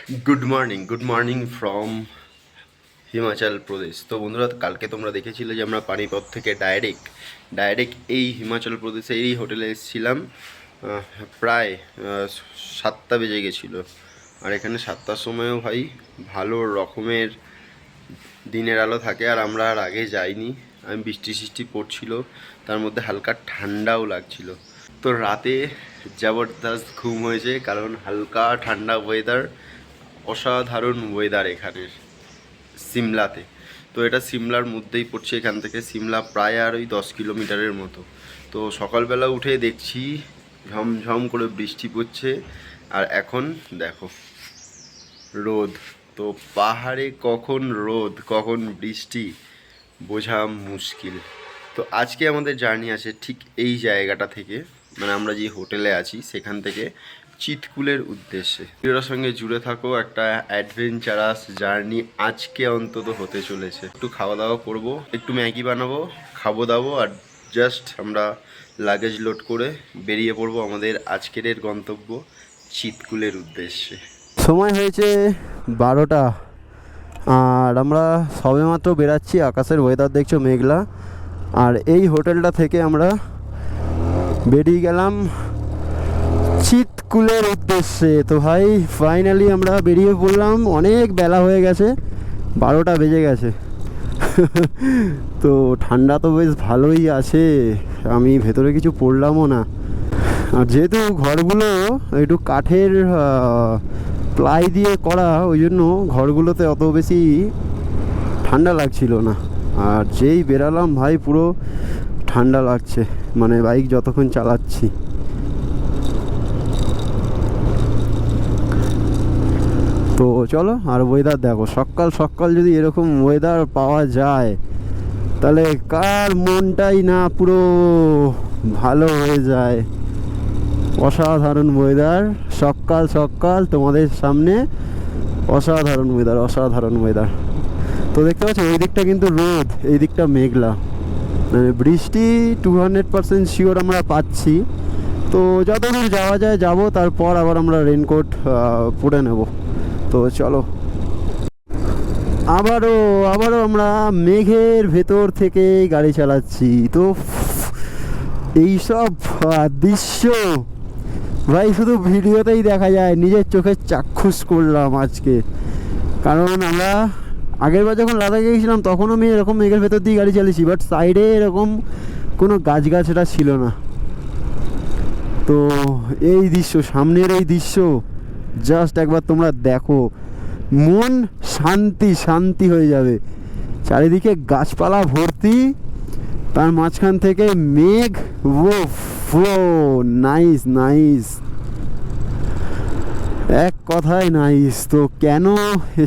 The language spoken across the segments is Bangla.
Good morning from Himachal Pradesh. তো বন্ধুরা, কালকে তোমরা দেখেছিলে যে আমরা পানিপথ থেকে ডাইরেক্ট এই হিমাচল প্রদেশের এই হোটেলে এসেছিলাম। প্রায় 7টা বেজে গেছিলো। আর এখানে 7টার সময়ও ভাই ভালো রকমের দিনের আলো থাকে। আর আমরা আর আগে যাইনি, আমি বৃষ্টি পড়ছিল, তার মধ্যে হালকা ঠান্ডাও লাগছিল। তো রাতে জবরদস্ত ঘুম হয়েছে, কারণ হালকা ঠান্ডা ওয়েদার, অসাধারণ ওয়েদার এখানের সিমলাতে। তো এটা সিমলার মধ্যেই পড়ছে, এখান থেকে সিমলা প্রায় আর ওই 10 কিলোমিটারের মতো। তো সকালবেলা উঠে দেখছি ঝমঝম করে বৃষ্টি পড়ছে, আর এখন দেখো রোদ। তো পাহাড়ে কখন রোদ কখন বৃষ্টি বোঝা মুশকিল। তো আজকে আমাদের জার্নি আছে ঠিক এই জায়গাটা থেকে, মানে আমরা যে হোটেলে আছি সেখান থেকে চিৎকুলের উদ্দেশ্যে। ভিডিওটার সঙ্গে জুড়ে থাকো, একটা অ্যাডভেঞ্চারাস জার্নি আজকে অন্তত হতে চলেছে। একটু খাওয়া দাওয়া করবো, একটু ম্যাগি বানাবো, খাবো দাবো, আর জাস্ট আমরা লাগেজ লোড করে বেরিয়ে পড়বো আমাদের আজকের গন্তব্য চিৎকুলের উদ্দেশ্যে। সময় হয়েছে 12টা, আর আমরা সবেমাত্র বেরাচ্ছি। আকাশের ওয়েদার দেখছো মেঘলা, আর এই হোটেলটা থেকে আমরা বেরিয়ে গেলাম চিৎকুলের উদ্দেশ্যে। তো ভাই ফাইনালি আমরা বেরিয়ে পড়লাম, অনেক বেলা হয়ে গেছে, 12টা বেজে গেছে। তো ঠান্ডা তো বেশ ভালোই আছে, আমি ভেতরে কিছু পড়লামও না। আর যেহেতু ঘরগুলো একটু কাঠের প্লাই দিয়ে করা, ওই জন্য ঘরগুলোতে অত বেশি ঠান্ডা লাগছিল না। আর যেই বেরালাম ভাই পুরো ঠান্ডা লাগছে, মানে বাইক যতক্ষণ চালাচ্ছি। তো চলো, আর ওয়েদার দেখো, সকাল সকাল যদি এরকম ওয়েদার পাওয়া যায় তাহলে কার মনটাই না পুরো ভালো হয়ে যায়। অসাধারণ ওয়েদার, সকাল সকাল তোমাদের সামনে অসাধারণ ওয়েদার। তো দেখতে পাচ্ছ ওই দিকটা কিন্তু রোদ, এই দিকটা মেঘলা, মানে বৃষ্টি 200% শিওর আমরা পাচ্ছি। তো যতদূর যাওয়া যায় যাবো, তারপর আবার আমরা রেনকোট পরে নেব। তো চলো, আবারও আমরা মেঘের ভেতর থেকে গাড়ি চালাচ্ছি। তো এইসব দৃশ্য ভাই শুধু ভিডিওতেই দেখা যায়, নিজের চোখে চাক্ষুষ করলাম আজকে। কারণ আমরা আগেরবার যখন লাদাখে গিয়েছিলাম তখন আমি এরকম মেঘের ভেতর দিয়ে গাড়ি চালিয়েছি, বাট সাইডে এরকম কোনো গাছগাছড়া ছিল না। তো এই দৃশ্য, সামনের এই দৃশ্য জাস্ট একবার তোমরা দেখো, মন শান্তি হয়ে যাবে। চারিদিকে গাছপালা ভর্তি, তার মাঝখান থেকে মেঘ, নাইস, এক কথায় নাইস। তো কেন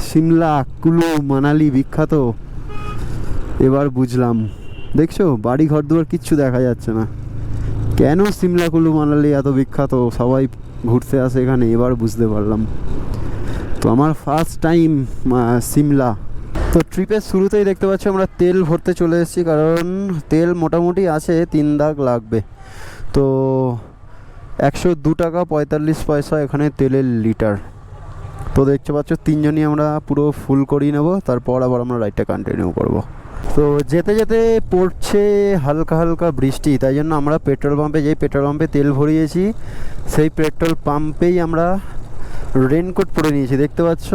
সিমলা, কুলু, মানালি বিখ্যাত এবার বুঝলাম। দেখছো বাড়ি ঘর দুয়ার কিচ্ছু দেখা যাচ্ছে না, কেন সিমলা কুলু মানালি এত বিখ্যাত, সবাই ঘুরতে আসে এখানে, এবার বুঝতে পারলাম। তো আমার ফার্স্ট টাইম সিমলা। তো ট্রিপের শুরুতেই দেখতে পাচ্ছি আমরা তেল ভরতে চলে এসেছি, কারণ তেল মোটামুটি আছে 3 দাগ লাগবে। তো 102 টাকা 45 পয়সা এখানে তেলের লিটার। তো দেখতে পাচ্ছ 3 জনই আমরা পুরো ফুল করিয়ে নেব, তারপর আবার আমরা রাইডটা কন্টিনিউ করব। তো যেতে যেতে পড়ছে হালকা বৃষ্টি, তাই জন্য আমরা পেট্রোল পাম্পে তেল ভরিয়েছি সেই পেট্রোল পাম্পেই আমরা রেনকোট পরে নিয়েছি, দেখতে পাচ্ছ।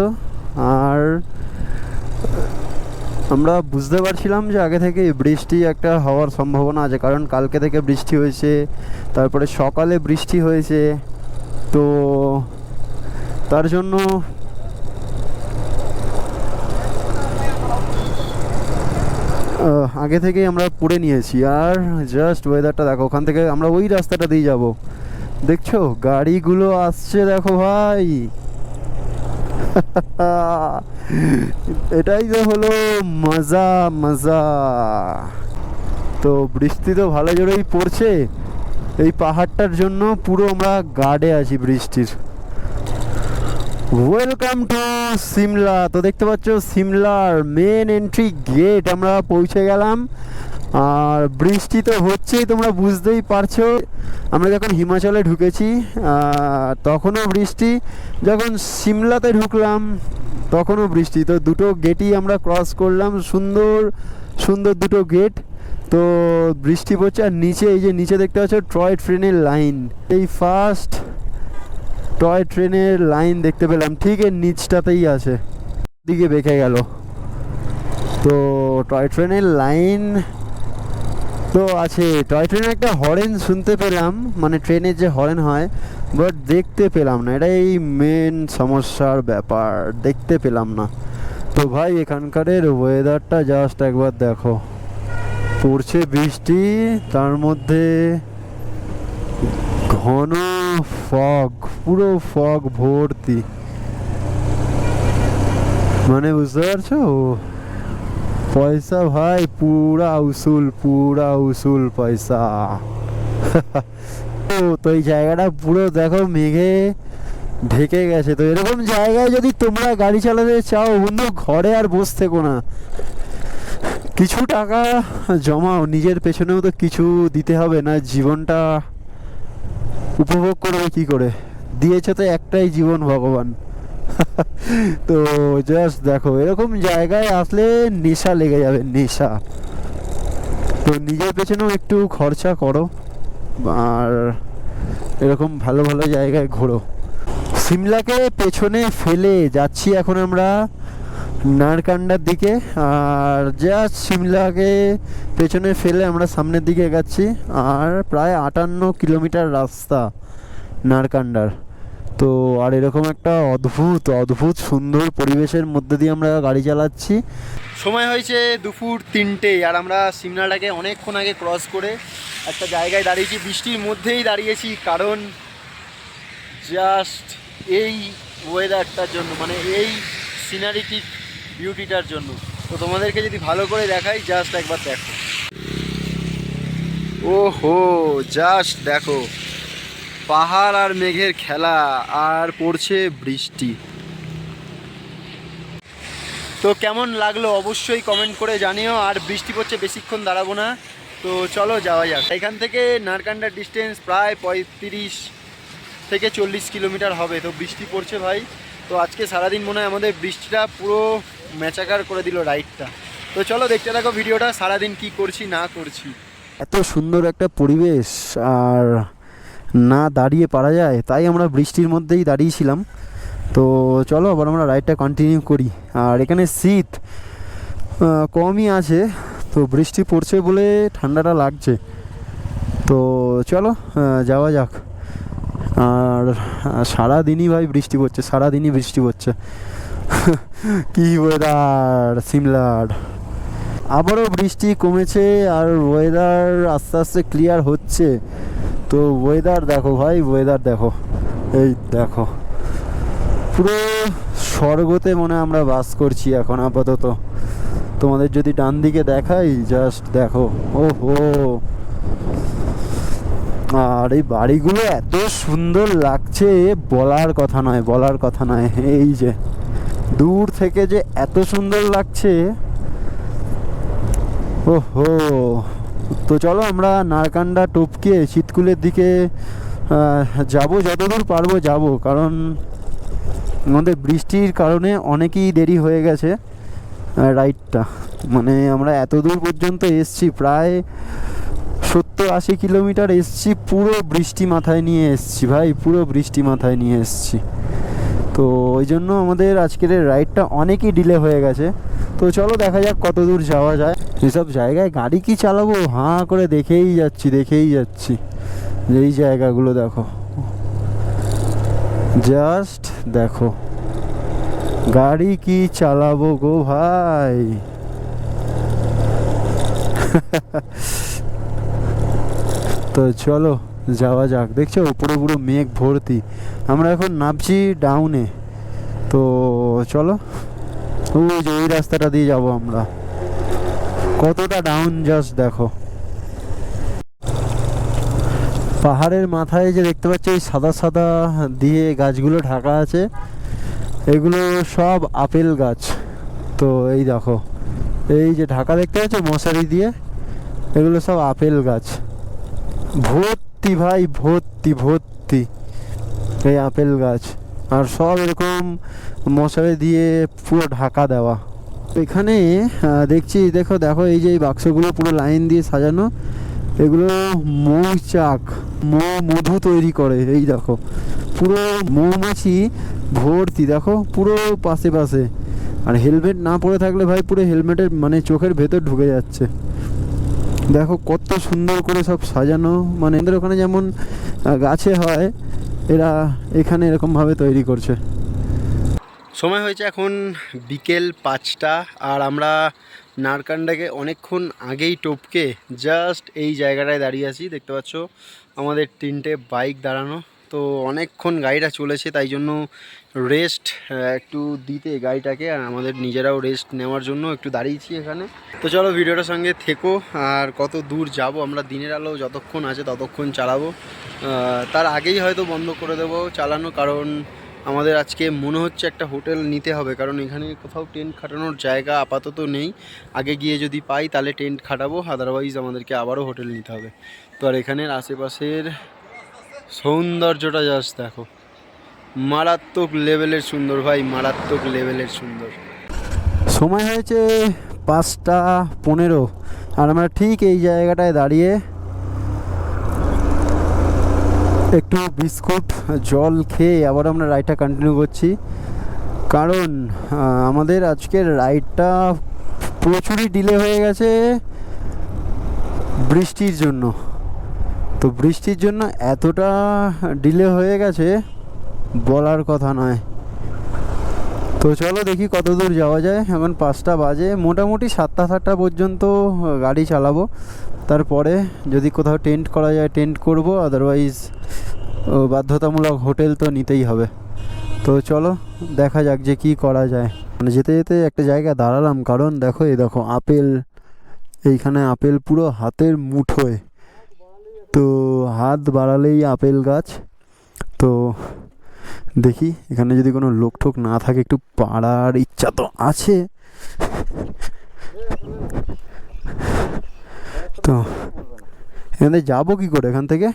আর আমরা বুঝতে পারছিলাম যে আগে থেকে বৃষ্টি একটা হওয়ার সম্ভাবনা আছে, কারণ কালকে থেকে বৃষ্টি হয়েছে, তারপরে সকালে বৃষ্টি হয়েছে। তো তার জন্য আগে থেকেই আমরা পড়ে নিয়েছি। আর জাস্ট ওয়েদারটা দেখো, ওখান থেকে আমরা ওই রাস্তাটা দিয়ে যাব, দেখছো গাড়িগুলো আসছে, দেখো ভাই। এটাই তো হলো মজা। তো বৃষ্টি তো ভালো জোরেই পড়ছে, এই পাহাড়টার জন্য পুরো আমরা গার্ডে আছি বৃষ্টির। Welcome to Shimla. তো দেখতে পাচ্ছ সিমলার মেন এন্ট্রি গেট আমরা পৌঁছে গেলাম। আর বৃষ্টি তো হচ্ছেই, তোমরা বুঝতেই পারছো। আমরা যখন হিমাচলে ঢুকেছি তখনও বৃষ্টি, যখন সিমলাতে ঢুকলাম তখনও বৃষ্টি। তো দুটো গেটই আমরা ক্রস করলাম, সুন্দর সুন্দর দুটো গেট। তো বৃষ্টি পড়ছে, আর নিচে এই যে নিচে দেখতে পাচ্ছ টয় ট্রেনের লাইন। এই ফার্স্ট টয় ট্রেনের লাইন দেখতে পেলাম, ঠিক এর নিচটাতেই আছে, দিকে বেঁকে গেল। তো টয় ট্রেনের লাইন তো আছে। টয় ট্রেনের একটা হরেন শুনতে পেলাম, মানে ট্রেনের যে হরেন হয়, বাট দেখতে পেলাম না। এটাই মেন সমস্যার ব্যাপার, দেখতে পেলাম না। তো ভাই এখানকারের ওয়েদারটা জাস্ট একবার দেখো, পড়ছে বৃষ্টি, তার মধ্যে ঘন ফগ, পুরো ফগ ভর্তি, মানে বুঝতে পারছো? পয়সা ভাই পুরা উসুল, পুরা উসুল পয়সা। তো এই জায়গাটা পুরো দেখো মেঘে ঢেকে গেছে। তো এরকম জায়গায় যদি তোমরা গাড়ি চালাতে চাও বন্ধু, ঘরে আর বসে থেকো না, কিছু টাকা জমাও, নিজের পেছনেও তো কিছু দিতে হবে না। জীবনটা উপভোগ করবে কি করে? দিয়েছে তো একটাই জীবন ভগবান। তো জাস্ট দেখো, এরকম জায়গায় আসলে নেশা লেগে যাবে, নেশা। তো নিজের পেছনেও একটু খরচা করো, আর এরকম ভালো ভালো জায়গায় ঘোরো। সিমলাকে পেছনে ফেলে যাচ্ছি এখন আমরা নারকান্ডার দিকে, আর জাস্ট সিমলাকে পেছনে ফেলে আমরা সামনের দিকে এগাচ্ছি। আর প্রায় 58 কিলোমিটার রাস্তা নারকান্ডার। তো আর এরকম একটা অদ্ভুত অদ্ভুত সুন্দর পরিবেশের মধ্যে দিয়ে আমরা গাড়ি চালাচ্ছি। সময় হয়েছে দুপুর 3টে, আর আমরা সিমলাটাকে অনেকক্ষণ আগে ক্রস করে একটা জায়গায় দাঁড়িয়েছি। বৃষ্টির মধ্যেই দাঁড়িয়েছি, কারণ জাস্ট এই ওয়েদারটার জন্য, মানে এই সিনারিটিক বিউটিটার জন্য। তো তোমাদেরকে যদি ভালো করে দেখাই, জাস্ট একবার দেখো। ওহো, জাস্ট দেখো, পাহাড় আর মেঘের খেলা, আর পড়ছে বৃষ্টি। তো কেমন লাগলো অবশ্যই কমেন্ট করে জানিও। আর বৃষ্টি পড়ছে, বেশিক্ষণ দাঁড়াবো না, তো চলো যাওয়া যাক। এখান থেকে নারকান্ডার ডিস্টেন্স প্রায় 35 থেকে 40 কিলোমিটার হবে। তো বৃষ্টি পড়ছে ভাই, তো আজকে সারাদিন মনে হয় আমাদের বৃষ্টিটা পুরো ম্যাচাকার করে দিল রাইডটা। তো চলো দেখতে থাকো ভিডিওটা, সারাদিন কি করছি না করছি। এত সুন্দর একটা পরিবেশ, আর না দাঁড়িয়ে পারা যায়, তাই আমরা বৃষ্টির মধ্যেই দাঁড়িয়েছিলাম। তো চলো আবার আমরা রাইডটা কন্টিনিউ করি। আর এখানে শীত কমই আছে, তো বৃষ্টি পড়ছে বলে ঠান্ডাটা লাগছে। তো চলো যাওয়া যাক। আর সারাদিনই ভাই বৃষ্টি পড়ছে, সারাদিনই বৃষ্টি পড়ছে। কি ওয়েদার সিমলার! আবারও বৃষ্টি কমেছে, আর ওয়েদার আস্তে আস্তে ক্লিয়ার হচ্ছে। তো ওয়েদার দেখো ভাই, ওয়েদার দেখো, এই দেখো, পুরো স্বর্গতে মনে আমরা বাস করছি এখন আপাতত। তোমাদের যদি ডান দিকে দেখাই, জাস্ট দেখো, ওহো! আর এই বাড়িগুলো এত সুন্দর লাগছে, বলার কথা নয়, বলার কথা নয়। এই যে দূর থেকে যে এত সুন্দর লাগছে, ওহো! তো চলো আমরা নারকান্ডা টপকে চিৎকুলের দিকে যাব, যতদূর পারবো যাব, কারণ আমাদের বৃষ্টির কারণে অনেকই দেরি হয়ে গেছে রাইডটা। মানে আমরা এত দূর পর্যন্ত এসছি, প্রায় 70-80 কিলোমিটার এসছি, পুরো বৃষ্টি মাথায় নিয়ে এসছি ভাই, পুরো বৃষ্টি মাথায় নিয়ে এসছি। তো ওই জন্য আমাদের আজকের রাইডটা অনেকই ডিলে হয়ে গেছে। তো চলো দেখা যাক কত দূর যাওয়া যায়। এসব জায়গায় গাড়ি কি চালাবো, হাঁ করে দেখেই যাচ্ছি, দেখেই যাচ্ছি। এই জায়গাগুলো দেখো, জাস্ট দেখো, গাড়ি কি চালাবো গো ভাই। তো চলো যাওয়া যাক। দেখছো উপরে পুরো মেঘ ভর্তি, আমরা এখন নামছি ডাউনে। তো চলো, ওই যে ওই রাস্তাটা দিয়ে যাবো আমরা। কতটা ডাউন জাস্ট দেখো। পাহাড়ের মাথায় যে দেখতে পাচ্ছি এই সাদা সাদা দিয়ে গাছগুলো ঢাকা আছে, এগুলো সব আপেল গাছ। তো এই দেখো, এই যে ঢাকা দেখতে পাচ্ছ মশারি দিয়ে, এগুলো সব আপেল গাছ, ভর্তি ভাই, ভর্তি ভর্তি এই আপেল গাছ। আর সব এরকম মশারি দিয়ে পুরো ঢাকা দেওয়া। এখানে দেখছি, দেখো দেখো এই যে এই বাক্সগুলো পুরো লাইন দিয়ে সাজানো, এগুলো মৌচাক, মধু তৈরি করে। এই দেখো পুরো মৌমাছি ভর্তি, দেখো পুরো পাশে পাশে। আর হেলমেট না পরে থাকলে ভাই পুরো হেলমেটের মানে চোখের ভেতর ঢুকে যাচ্ছে। দেখো কত সুন্দর করে সব সাজানো, মানে এদের ওখানে যেমন গাছে হয়, এরা এখানে এরকমভাবে তৈরি করছে। সময় হয়েছে এখন বিকেল 5টা, আর আমরা নারকান্ডাকে অনেকক্ষণ আগেই টপকে জাস্ট এই জায়গাটায় দাঁড়িয়ে আছি। দেখতে পাচ্ছ আমাদের 3টে বাইক দাঁড়ানো, তো অনেকক্ষণ গাড়িটা চলেছে, তাই জন্য রেস্ট একটু দিতে গাড়িটাকে, আর আমাদের নিজেরাও রেস্ট নেওয়ার জন্য একটু দাঁড়িয়েছি এখানে। তো চলো ভিডিওটার সঙ্গে থেকো। আর কত দূর যাব আমরা, দিনের আলো যতক্ষণ আছে ততক্ষণ চালাবো, তার আগেই হয়তো বন্ধ করে দেবো চালানো, কারণ আমাদের আজকে মনে হচ্ছে একটা হোটেল নিতে হবে, কারণ এখানে কোথাও টেন্ট খাটানোর জায়গা আপাতত নেই। আগে গিয়ে যদি পাই তাহলে টেন্ট খাটাবো, আদারওয়াইজ আমাদেরকে আবারও হোটেল নিতে হবে। তো আর এখানের আশেপাশের সৌন্দর্যটা জাস্ট দেখো, মারাত্মক লেভেলের সুন্দর ভাই, মারাত্মক লেভেলের সুন্দর। সময় হয়েছে 5টা 15, আর আমরা ঠিক এই জায়গাটায় দাঁড়িয়ে একটু বিস্কুট জল খেয়ে আবার আমরা রাইডটা কন্টিনিউ করছি। কারণ আমাদের আজকের রাইডটা প্রচুরই ডিলে হয়ে গেছে বৃষ্টির জন্য। তো বৃষ্টির জন্য এতটা ডিলে হয়ে গেছে বলার কথা নয়। তো চলো দেখি কত দূর যাওয়া যায়। এখন 5টা বাজে, মোটামুটি 7টা পর্যন্ত গাড়ি চালাবো। তারপরে যদি কোথাও টেন্ট করা যায় টেন্ট করব, আদারওয়াইজ বাধ্যতামূলক হোটেল তো নিতেই হবে। তো চলো দেখা যাক যে কি করা যায়। মানে যেতে যেতে একটা জায়গায় দাঁড়ালাম, কারণ দেখো এই দেখো আপেল, এইখানে আপেল পুরো হাতের মুঠোয়, তো হাত বাড়ালেই আপেল গাছ। তো দেখি এখানে যদি কোনো লোক ঠোক না থাকে, একটু পাড়ার ইচ্ছা তো আছে। তো এখানে যাবো কি করে এখান থেকে?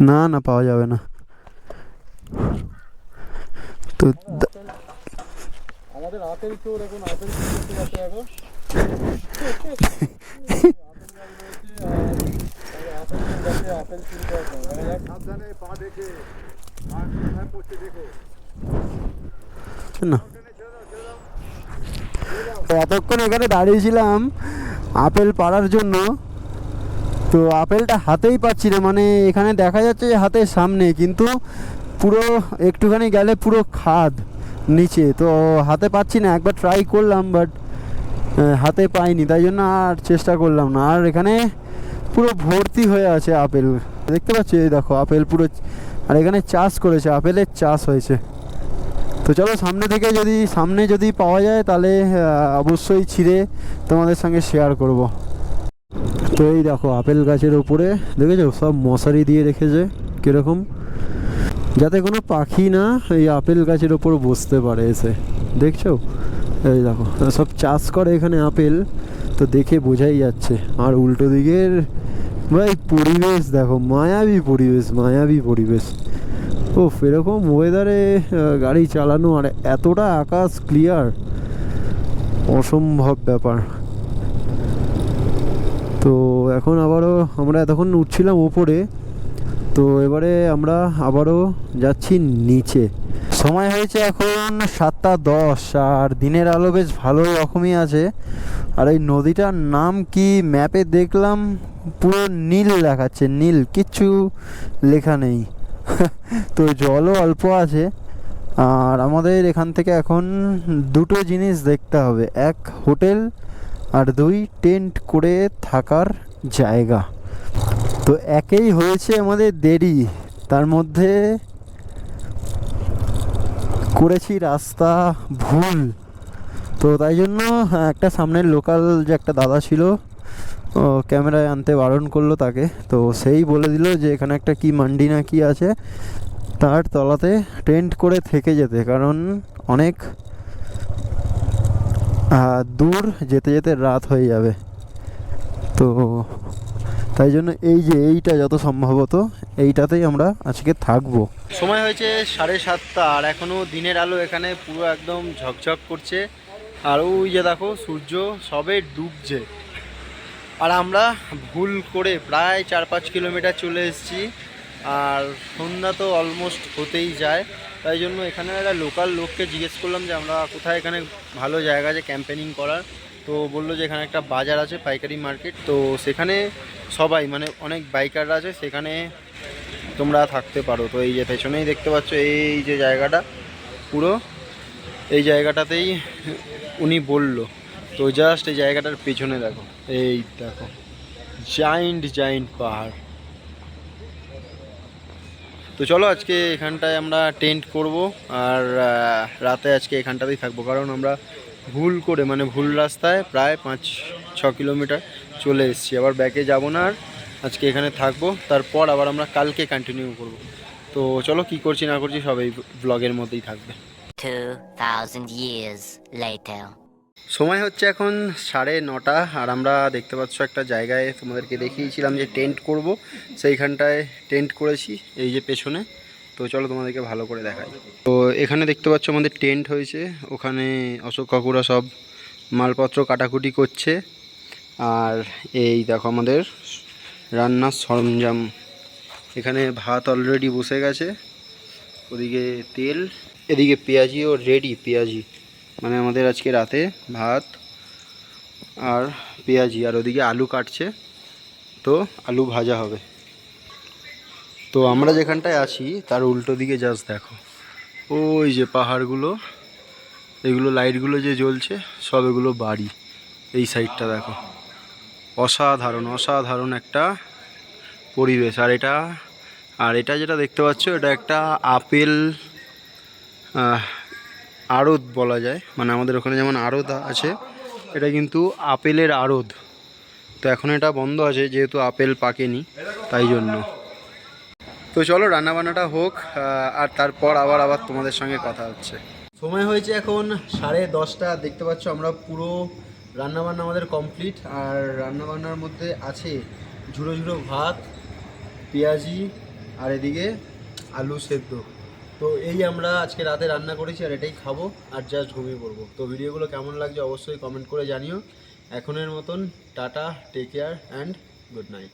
না না, পাওয়া যাবে না। তো আমাদের আপেল চোর এখন আপেল চুরি করতে যাচ্ছে। আপেল চুরি করে সাবধানে পা দেখে আর কোথায় পড়ছে দেখো না। এতক্ষণ এখানে দাঁড়িয়েছিলাম আপেল পাড়ার জন্য, তো আপেলটা হাতেই পাচ্ছি না। মানে এখানে দেখা যাচ্ছে যে হাতের সামনে, কিন্তু পুরো একটুখানি গেলে পুরো খাদ নিচে, তো হাতে পাচ্ছি না। একবার ট্রাই করলাম বাট হাতে পাইনি, তাই জন্য আর চেষ্টা করলাম না। আর এখানে পুরো ভর্তি হয়ে আছে আপেল, দেখতে পাচ্ছি এই দেখো আপেল পুরো। আর এখানে চাষ করেছে, আপেলের চাষ হয়েছে। তো চলো সামনে যদি পাওয়া যায় তাহলে অবশ্যই ছিঁড়ে তোমাদের সঙ্গে শেয়ার করব। তো এই দেখো আপেল গাছের ওপরে দেখেছো সব মশারি দিয়ে রেখেছে কীরকম, যাতে কোনো পাখি না এই আপেল গাছের ওপর বসতে পারে এসে। দেখছো এই দেখো সব চাষ করে এখানে আপেল, তো দেখে বোঝাই যাচ্ছে। আর উল্টো দিকের ভাই পরিবেশ দেখো, মায়াবী পরিবেশ, মায়াবী পরিবেশ। ও এরকম ওয়েদারে গাড়ি চালানো, আর এতটা আকাশ ক্লিয়ার, অসম্ভব ব্যাপার। তো এখন আমরা এতক্ষণ উঠছিলাম ওপরে, তো এবারে আমরা আবারও যাচ্ছি নিচে। সময় হয়েছে এখন 7টা 10, আর দিনের আলো বেশ ভালো রকমই আছে। আর এই নদীটার নাম কি ম্যাপে দেখলাম, পুরো নীল দেখাচ্ছে, নীল, কিচ্ছু লেখা নেই। তো জলও অল্প আছে। আর আমাদের এখান থেকে এখন দুটো জিনিস দেখতে হবে, 1 হোটেল, আর 2 টেন্ট করে থাকার জায়গা। তো একেই হয়েছে আমাদের দেরি, তার মধ্যে করেছি রাস্তা ভুল। তো তাই জন্য একটা সামনের লোকাল যে একটা দাদা ছিল, ক্যামেরায় আনতে বারণ করলো তাকে। তো সেই বলে দিল যে এখানে একটা কি মান্ডি না কি আছে, তার তলাতে টেন্ট করে থেকে যেতে, কারণ অনেক দূর যেতে যেতে রাত হয়ে যাবে। তো তাই জন্য এই যে এইটা যত সম্ভবত এইটাতেই আমরা আজকে থাকবো। সময় হয়েছে 7:30 আর এখনও দিনের আলো এখানে পুরো একদম ঝকঝক করছে। আর ওই যে দেখো সূর্য সবে ডুবছে। আর আমরা ভুল করে প্রায় 4-5 কিলোমিটার চলে এসেছি। আর সন্ধ্যা তো অলমোস্ট হতেই যায়, তাই জন্য এখানে একটা লোকাল লোককে জিজ্ঞেস করলাম যে আমরা কোথায় এখানে ভালো জায়গা আছে ক্যাম্পেনিং করার। তো বললো যে এখানে একটা বাজার আছে, পাইকারি মার্কেট, তো সেখানে সবাই মানে অনেক বাইকাররা আছে, সেখানে তোমরা থাকতে পারো। তো এই যে পেছনেই দেখতে পাচ্ছ এই যে জায়গাটা, পুরো এই জায়গাটাতেই উনি বলল। তো জাস্ট এই জায়গাটার পেছনে দেখো, এই দেখো জায়েন্ট পাহাড়। তো চলো আজকে এখানটায় আমরা টেন্ট করব আর রাতে আজকে এখানটাতেই থাকবো, কারণ আমরা ভুল করে মানে ভুল রাস্তায় প্রায় 5-6 কিলোমিটার চলে এসেছি। আবার ব্যাকে যাব না, আর আজকে এখানে থাকবো, তারপর আবার আমরা কালকে কন্টিনিউ করব। তো চলো কি করছি না করছি সব এই ব্লগের মধ্যেই থাকবে। 2000 years later. সময় হচ্ছে এখন 9:30 আর আমরা দেখতে পাচ্ছ একটা জায়গায় তোমাদেরকে দেখিয়েছিলাম যে টেন্ট করব, সেইখানটায় টেন্ট করেছি এই যে পেছনে। তো চলো তোমাদেরকে ভালো করে দেখাই। তো এখানে দেখতে পাচ্ছ আমাদের টেন্ট হয়েছে, ওখানে অশোক কাকুরা সব মালপত্র কাটাকুটি করছে। আর এই দেখো আমাদের রান্নার সরঞ্জাম, এখানে ভাত অলরেডি বসে গেছে, ওদিকে তেল, এদিকে পেঁয়াজিও রেডি। পেঁয়াজি মানে আমাদের আজকে রাতে ভাত আর পেঁয়াজি, আর ওদিকে আলু কাটছে, তো আলু ভাজা হবে। তো আমরা যেখানটায় আছি তার উল্টো দিকে জাস্ট দেখো ওই যে পাহাড়গুলো, এগুলো লাইটগুলো যে জ্বলছে সব এগুলো বাড়ি। এই সাইডটা দেখো, অসাধারণ একটা পরিবেশ। আর এটা যেটা দেখতে পাচ্ছ এটা একটা আপেল আড়ত বলা যায়, মানে আমাদের ওখানে যেমন আড়ত আছে, এটা কিন্তু আপেলের আড়ত। তো এখন এটা বন্ধ আছে যেহেতু আপেল পাকেনি, তাই জন্য। তো চলো রান্নাবান্নাটা হোক আর তারপর আবার তোমাদের সঙ্গে কথা হচ্ছে। সময় হয়েছে এখন 10:30, দেখতে পাচ্ছ আমরা পুরো রান্নাবান্না আমাদের কমপ্লিট। আর রান্নাবান্নার মধ্যে আছে ঝুড়ো ভাত, পেঁয়াজি, আর এদিকে আলু সেদ্ধ। তো এই আমরা আজকে রাতে রান্না করেছি আর এটাই খাবো আর জাস্ট ঘুমিয়ে পড়বো। তো ভিডিওগুলো কেমন লাগছে অবশ্যই কমেন্ট করে জানিও। এখনের মতন tata, take care and good night.